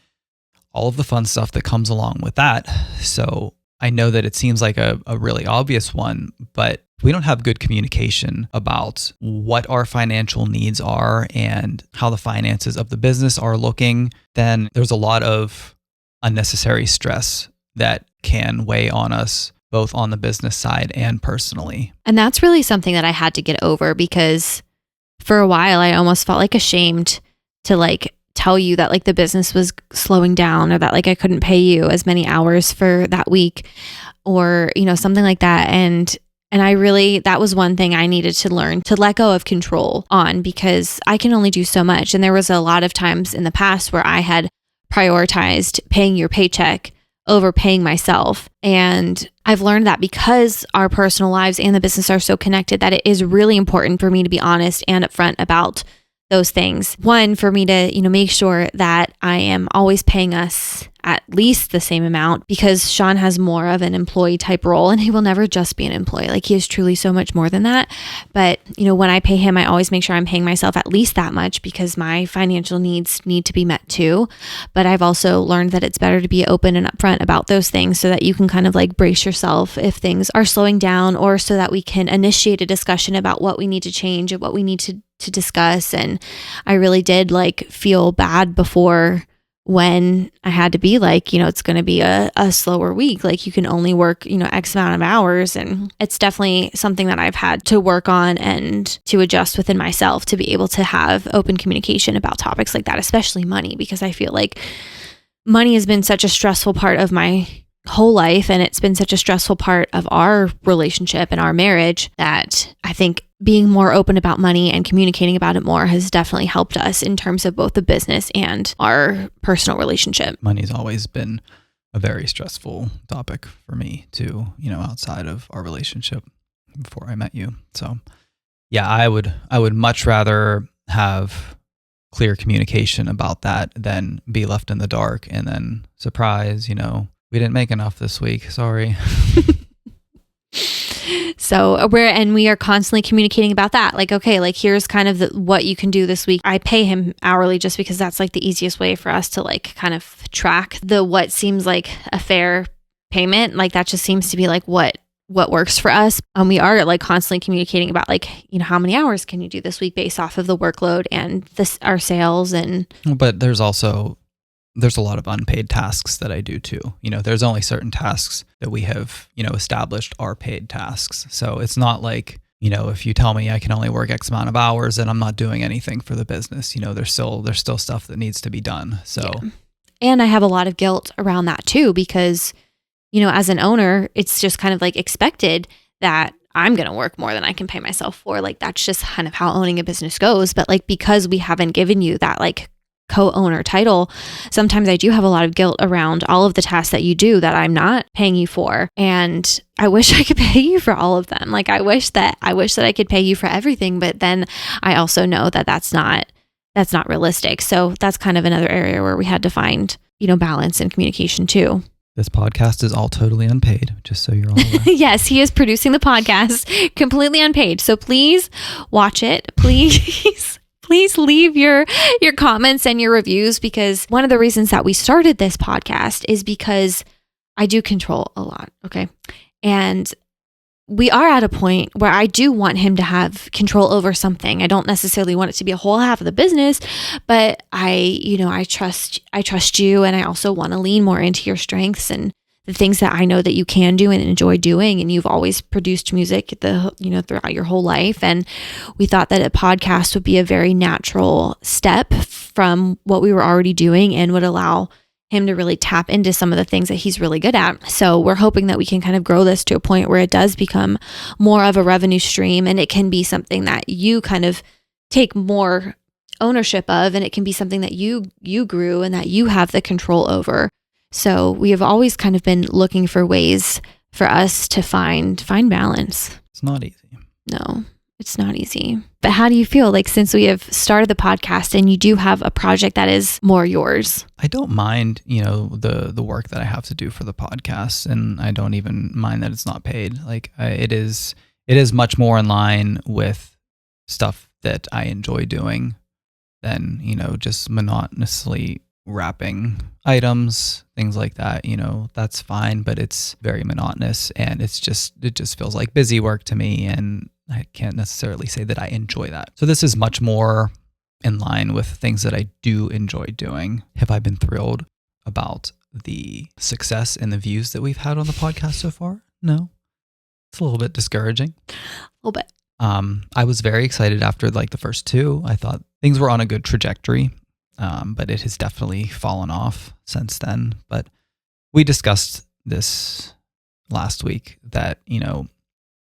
all of the fun stuff that comes along with that. So I know that it seems like a really obvious one, but if we don't have good communication about what our financial needs are and how the finances of the business are looking, then there's a lot of unnecessary stress that can weigh on us both on the business side and personally. And that's really something that I had to get over because for a while I almost felt like ashamed to tell you that the business was slowing down or that I couldn't pay you as many hours for that week or, something like that. And I really, that was one thing I needed to learn to let go of control on because I can only do so much. And there was a lot of times in the past where I had prioritized paying your paycheck over paying myself. And I've learned that because our personal lives and the business are so connected, that it is really important for me to be honest and upfront about those things. One, for me to, make sure that I am always paying us at least the same amount because Sean has more of an employee type role and he will never just be an employee. He is truly so much more than that. But, when I pay him, I always make sure I'm paying myself at least that much because my financial needs need to be met too. But I've also learned that it's better to be open and upfront about those things so that you can kind of brace yourself if things are slowing down or so that we can initiate a discussion about what we need to change and what we need to discuss. And I really did feel bad before when I had to be it's going to be a slower week. You can only work, X amount of hours. And it's definitely something that I've had to work on and to adjust within myself to be able to have open communication about topics like that, especially money, because I feel like money has been such a stressful part of my whole life. And it's been such a stressful part of our relationship and our marriage that I think being more open about money and communicating about it more has definitely helped us in terms of both the business and our personal relationship. Money's always been a very stressful topic for me too, outside of our relationship before I met you. So yeah, I would much rather have clear communication about that than be left in the dark and then surprise, we didn't make enough this week. Sorry. So we are constantly communicating about that. Here's kind of what you can do this week. I pay him hourly just because that's the easiest way for us to kind of track what seems like a fair payment. That just seems to be what works for us. We are constantly communicating about how many hours can you do this week based off of the workload and our sales But there's a lot of unpaid tasks that I do too. There's only certain tasks that we have, established are paid tasks. So it's not if you tell me I can only work X amount of hours and I'm not doing anything for the business, there's still stuff that needs to be done. So, yeah. And I have a lot of guilt around that too, because, as an owner, it's just kind of expected that I'm going to work more than I can pay myself for. That's just kind of how owning a business goes. But because we haven't given you that co-owner title, sometimes I do have a lot of guilt around all of the tasks that you do that I'm not paying you for. And I wish I could pay you for all of them. I wish that I could pay you for everything, but then I also know that that's not realistic. So that's kind of another area where we had to find, balance and communication too. This podcast is all totally unpaid, just so you're all aware. Yes, he is producing the podcast completely unpaid. So please watch it. Please leave your comments and your reviews, because one of the reasons that we started this podcast is because I do control a lot. Okay. And we are at a point where I do want him to have control over something. I don't necessarily want it to be a whole half of the business, but I trust you. And I also want to lean more into your strengths and the things that I know that you can do and enjoy doing. And you've always produced music throughout your whole life. And we thought that a podcast would be a very natural step from what we were already doing and would allow him to really tap into some of the things that he's really good at. So we're hoping that we can kind of grow this to a point where it does become more of a revenue stream, and it can be something that you kind of take more ownership of, and it can be something that you grew and that you have the control over. So we have always kind of been looking for ways for us to find balance. It's not easy. No, it's not easy. But how do you feel like since we have started the podcast and you do have a project that is more yours? I don't mind, the work that I have to do for the podcast, and I don't even mind that it's not paid. Like it is much more in line with stuff that I enjoy doing than, just monotonously wrapping items, things like that. That's fine, but it's very monotonous, and it just feels like busy work to me, and I can't necessarily say that I enjoy that. So this is much more in line with things that I do enjoy doing. Have I been thrilled about the success and the views that we've had on the podcast so far? No. It's a little bit discouraging. A little bit. I was very excited after the first two. I thought things were on a good trajectory, but it has definitely fallen off since then. But we discussed this last week that,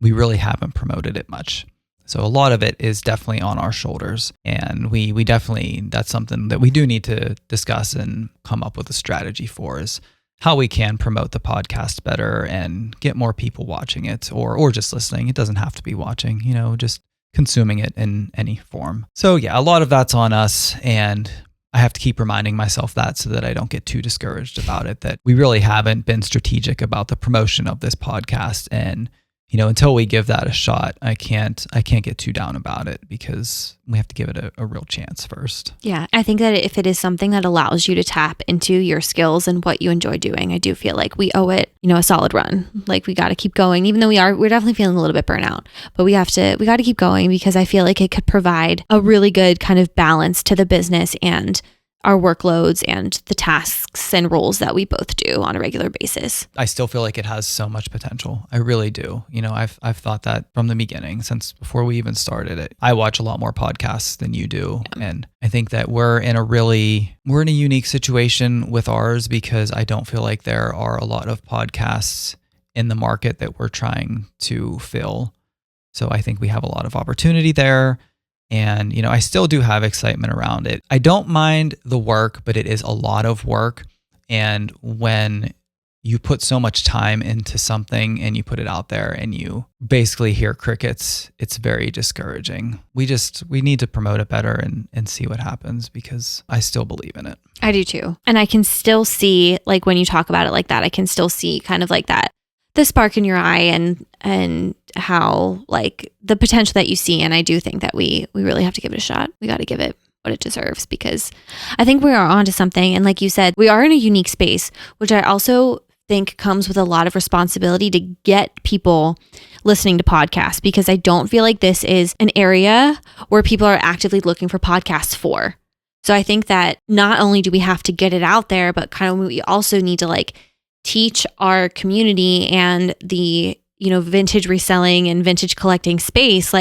we really haven't promoted it much. So a lot of it is definitely on our shoulders. And we definitely, that's something that we do need to discuss and come up with a strategy for, is how we can promote the podcast better and get more people watching it or just listening. It doesn't have to be watching, just consuming it in any form. So yeah, a lot of that's on us, and I have to keep reminding myself that so that I don't get too discouraged about it, that we really haven't been strategic about the promotion of this podcast. And until we give that a shot, I can't get too down about it, because we have to give it a real chance first. Yeah, I think that if it is something that allows you to tap into your skills and what you enjoy doing, I do feel like we owe it, a solid run. Like we got to keep going, even though we're definitely feeling a little bit burnout, but we got to keep going, because I feel like it could provide a really good kind of balance to the business and our workloads and the tasks and roles that we both do on a regular basis. I still feel like it has so much potential. I really do. I've thought that from the beginning, since before we even started it. I watch a lot more podcasts than you do. Yeah. And I think that we're in a unique situation with ours, because I don't feel like there are a lot of podcasts in the market that we're trying to fill. So I think we have a lot of opportunity there. And, I still do have excitement around it. I don't mind the work, but it is a lot of work. And when you put so much time into something and you put it out there and you basically hear crickets, it's very discouraging. We need to promote it better and see what happens, because I still believe in it. I do too. And I can still see, like when you talk about it like that, I can still see kind of like that, the spark in your eye and how like the potential that you see. And I do think that we really have to give it a shot. We got to give it what it deserves, because I think we are onto something. And like you said, we are in a unique space, which I also think comes with a lot of responsibility to get people listening to podcasts, because I don't feel like this is an area where people are actively looking for podcasts for. So I think that not only do we have to get it out there, but kind of we also need to teach our community and the vintage reselling and vintage collecting space,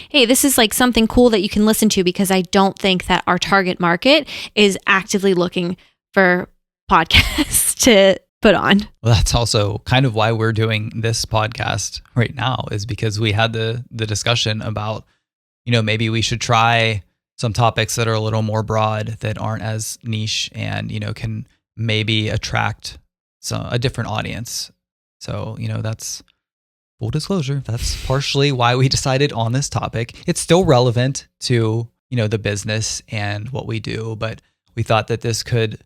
hey, this is something cool that you can listen to, because I don't think that our target market is actively looking for podcasts to put on. Well, that's also kind of why we're doing this podcast right now, is because we had the discussion about, maybe we should try some topics that are a little more broad, that aren't as niche, and, can maybe attract a different audience. So, that's full disclosure. That's partially why we decided on this topic. It's still relevant to, the business and what we do, but we thought that this could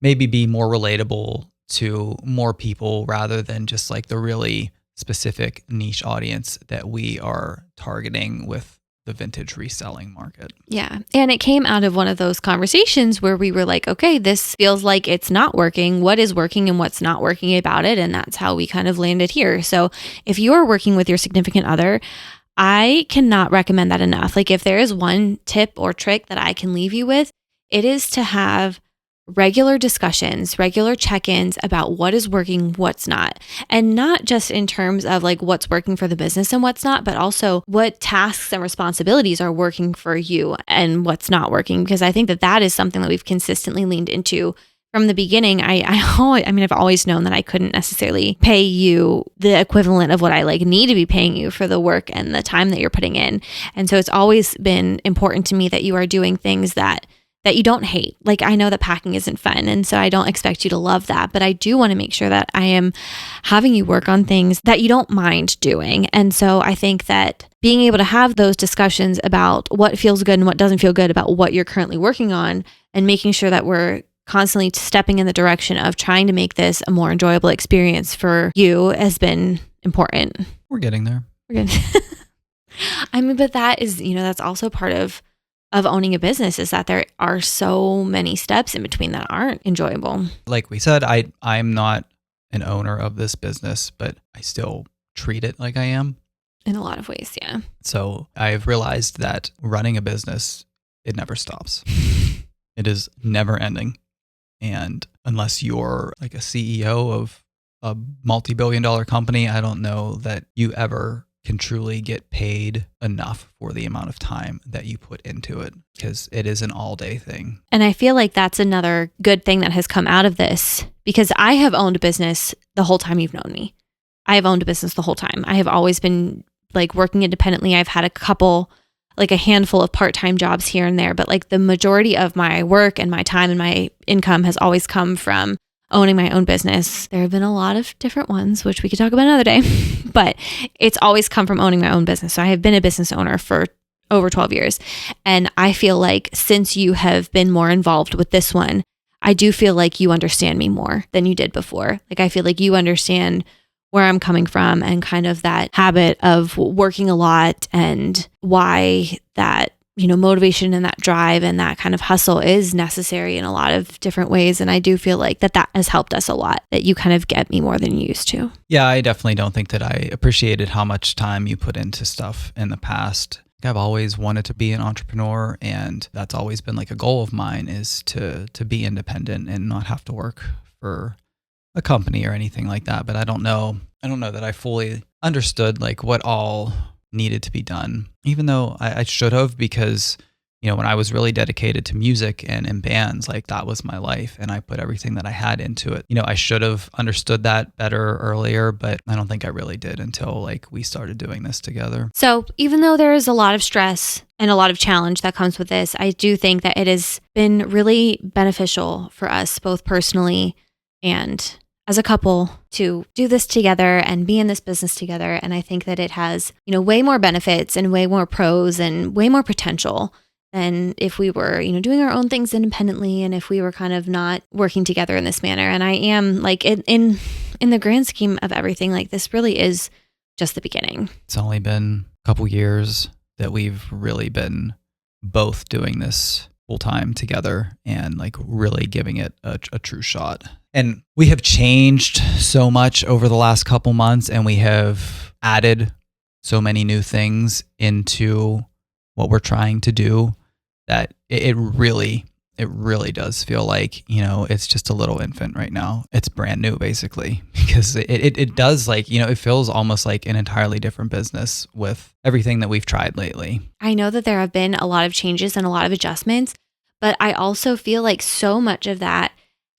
maybe be more relatable to more people, rather than just the really specific niche audience that we are targeting with the vintage reselling market. Yeah. And it came out of one of those conversations where we were like, okay, this feels like it's not working. What is working and what's not working about it? And that's how we kind of landed here. So if you're working with your significant other, I cannot recommend that enough. If there is one tip or trick that I can leave you with, it is to have regular discussions, regular check-ins about what is working, what's not. And not just in terms of like what's working for the business and what's not, but also what tasks and responsibilities are working for you and what's not working. Because I think that that is something that we've consistently leaned into from the beginning. I've always known that I couldn't necessarily pay you the equivalent of what I like need to be paying you for the work and the time that you're putting in. And so it's always been important to me that you are doing things that you don't hate. Like, I know that packing isn't fun, and so I don't expect you to love that, but I do want to make sure that I am having you work on things that you don't mind doing. And so I think that being able to have those discussions about what feels good and what doesn't feel good about what you're currently working on, and making sure that we're constantly stepping in the direction of trying to make this a more enjoyable experience for you has been important. We're getting there. We're good. But that is, that's also part of owning a business, is that there are so many steps in between that aren't enjoyable. Like we said, I'm not an owner of this business, but I still treat it like I am. In a lot of ways, yeah. So I've realized that running a business, it never stops. It is never ending. And unless you're like a CEO of a multi-billion-dollar company, I don't know that you ever can truly get paid enough for the amount of time that you put into it, because it is an all-day thing. And I feel like that's another good thing that has come out of this, because I have owned a business the whole time you've known me. I have owned a business the whole time. I have always been like working independently. I've had a handful of part-time jobs here and there, but like the majority of my work and my time and my income has always come from owning my own business. There have been a lot of different ones, which we could talk about another day, but it's always come from owning my own business. So I have been a business owner for over 12 years. And I feel like since you have been more involved with this one, I do feel like you understand me more than you did before. Like, I feel like you understand where I'm coming from and kind of that habit of working a lot, and why that, motivation and that drive and that kind of hustle is necessary in a lot of different ways. And I do feel like that has helped us a lot, that you kind of get me more than you used to. Yeah, I definitely don't think that I appreciated how much time you put into stuff in the past. I've always wanted to be an entrepreneur, and that's always been like a goal of mine, is to be independent and not have to work for a company or anything like that. But I don't know that I fully understood like what all needed to be done, even though I should have, because when I was really dedicated to music and in bands, like that was my life, and I put everything that I had into it. I should have understood that better earlier, but I don't think I really did until like we started doing this together. So even though there is a lot of stress and a lot of challenge that comes with this, I do think that it has been really beneficial for us both personally and as a couple to do this together and be in this business together. And I think that it has, way more benefits and way more pros and way more potential than if we were, doing our own things independently, and if we were kind of not working together in this manner. And I am like in the grand scheme of everything, like this really is just the beginning. It's only been a couple years that we've really been both doing this full time together and like really giving it a true shot. And we have changed so much over the last couple months, and we have added so many new things into what we're trying to do, that it really does feel like, it's just a little infant right now. It's brand new basically, because it does, like, it feels almost like an entirely different business with everything that we've tried lately. I know that there have been a lot of changes and a lot of adjustments, but I also feel like so much of that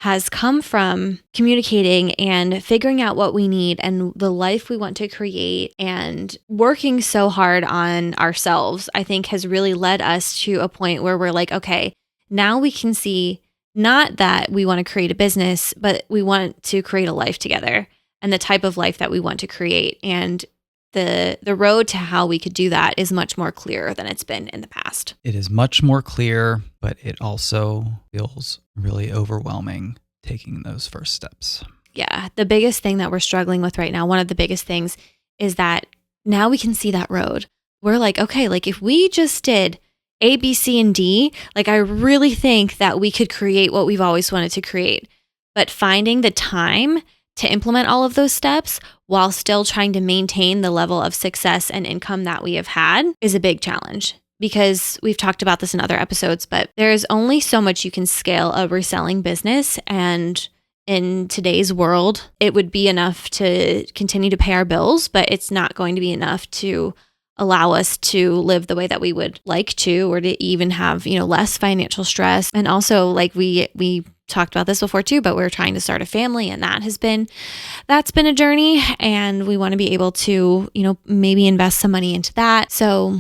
has come from communicating and figuring out what we need and the life we want to create, and working so hard on ourselves, I think has really led us to a point where we're like, okay, now we can see not that we want to create a business, but we want to create a life together, and the type of life that we want to create. And the road to how we could do that is much more clear than it's been in the past. It is much more clear, but it also feels really overwhelming taking those first steps. Yeah. The biggest thing that we're struggling with right now, one of the biggest things, is that now we can see that road. We're like, okay, like if we just did A, B, C, and D, like I really think that we could create what we've always wanted to create. But finding the time to implement all of those steps while still trying to maintain the level of success and income that we have had is a big challenge. because we've talked about this in other episodes, but there's only so much you can scale a reselling business. And in today's world, it would be enough to continue to pay our bills, but it's not going to be enough to allow us to live the way that we would like to, or to even have, less financial stress. And also, like we talked about this before too, but we're trying to start a family, and that's been a journey, and we want to be able to, maybe invest some money into that. So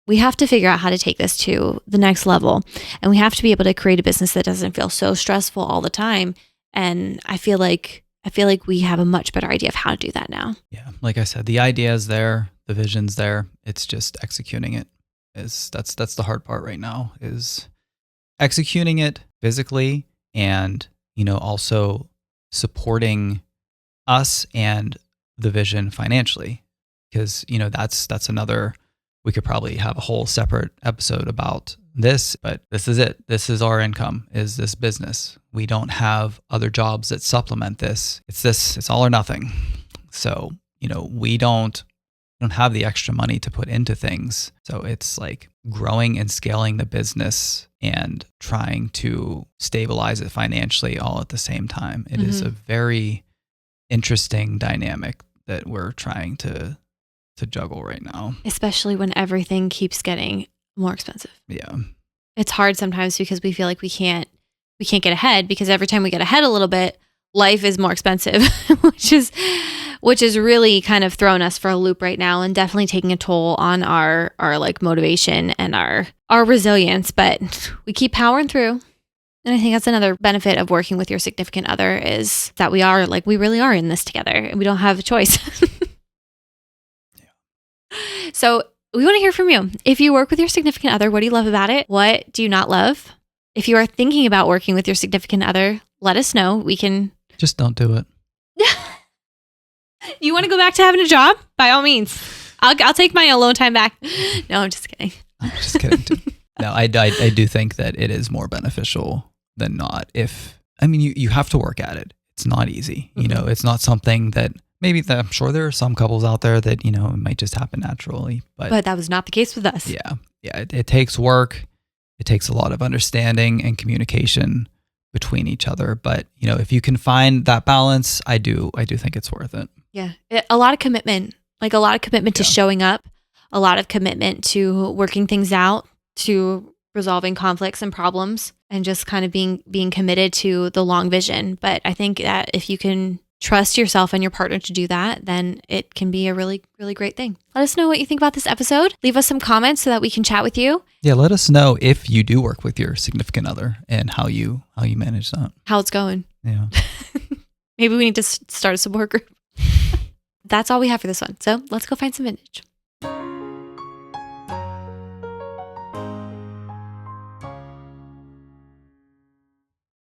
we have to figure out how to take this to the next level, and we have to be able to create a business that doesn't feel so stressful all the time. And I feel like we have a much better idea of how to do that now. Yeah. Like I said, the idea is there, the vision's there. It's just executing it. That's the hard part right now, is executing it physically, and, also supporting us and the vision financially. Because, that's another, we could probably have a whole separate episode about this, but this is it. This is our income, is this business. We don't have other jobs that supplement this. It's all or nothing. So, we don't have the extra money to put into things. So it's like growing and scaling the business and trying to stabilize it financially all at the same time. It is a very interesting dynamic that we're trying to juggle right now. Especially when everything keeps getting more expensive. Yeah. It's hard sometimes because we feel like we can't get ahead, because every time we get ahead a little bit, life is more expensive, which is really kind of thrown us for a loop right now, and definitely taking a toll on our like motivation and our resilience. But we keep powering through. And I think that's another benefit of working with your significant other, is that we really are in this together, and we don't have a choice. Yeah. So we want to hear from you. If you work with your significant other, what do you love about it? What do you not love? If you are thinking about working with your significant other, let us know. We can... Just don't do it. You want to go back to having a job? By all means. I'll take my alone time back. No, I'm just kidding. I'm just kidding too. No, I do think that it is more beneficial than not. You have to work at it. It's not easy. Mm-hmm. It's not something that I'm sure there are some couples out there that, it might just happen naturally. But that was not the case with us. Yeah. Yeah. It takes work. It takes a lot of understanding and communication between each other. But, if you can find that balance, I do think it's worth it. Yeah. A lot of commitment, to showing up, a lot of commitment to working things out, to resolving conflicts and problems, and just kind of being committed to the long vision. But I think that if you can trust yourself and your partner to do that, then it can be a really, really great thing. Let us know what you think about this episode. Leave us some comments so that we can chat with you. Yeah, let us know if you do work with your significant other and how you manage that. How it's going. Yeah. Maybe we need to start a support group. That's all we have for this one. So let's go find some vintage.